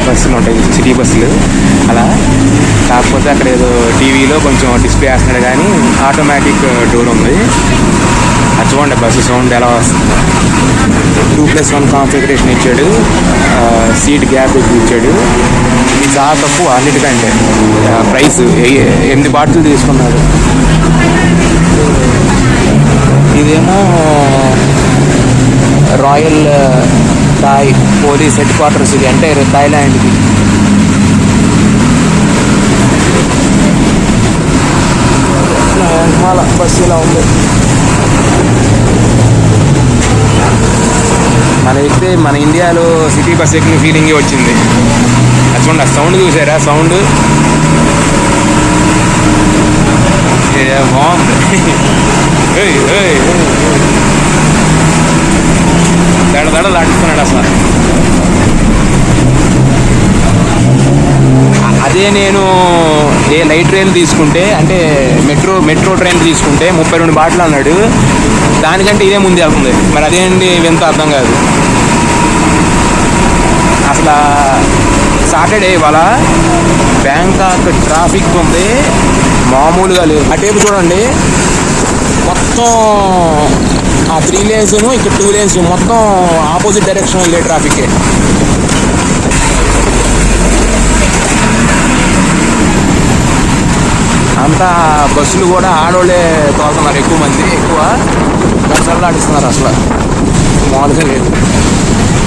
బస్సులు ఉంటాయి, సిటీ బస్సులు అలా. కాకపోతే అక్కడ ఏదో టీవీలో కొంచెం డిస్ప్లే వేస్తున్నాడు కానీ ఆటోమేటిక్ డోర్ ఉంది. అది చూడండి బస్సు సౌండ్ ఎలా వస్తుంది. 2+1 కాన్ఫిగరేషన్ ఇచ్చాడు, సీట్ గ్యాప్ ఎక్కువ ఇచ్చాడు. ఇది చాలా తక్కువ అన్నిటికంటే. ప్రైస్ 8 బాటిల్ తీసుకున్నాడు. ఇదేమో royal Thai police headquarters, ఇది అంటే థాయిలాండ్ది. బస్సు ఇలా ఉంది. మన ఇండియాలో సిటీ బస్ ఎక్కిన ఫీలింగే వచ్చింది. అది చూడండి, సౌండ్ చూసారా? సౌండ్ బాగుంది. దడ దాటిస్తున్నాడు అసలు. అదే నేను లైట్ ట్రైన్ తీసుకుంటే, అంటే మెట్రో ట్రైన్ తీసుకుంటే 32 బాటిల్ అన్నాడు. దానికంటే ఇదే ముందు వెళ్తుంది. మరి అదేంటి వింత అర్థం కాదు అసలు. సాటర్డే ఇవాళ బ్యాంకాక్ ట్రాఫిక్ ఉంది, మామూలుగా లేదు. అటేపు చూడండి, మొత్తం ఆ 3 lanes ఇక్కడ 2 lanes మొత్తం ఆపోజిట్ డైరెక్షన్ వెళ్ళే ట్రాఫికే. అంతా బస్సులు కూడా ఆడోళ్ళే తోలుతున్నారు, ఎక్కువ మంది, ఎక్కువ గంటలు ఆడిస్తున్నారు. అసలు మామూలుగా లేదు.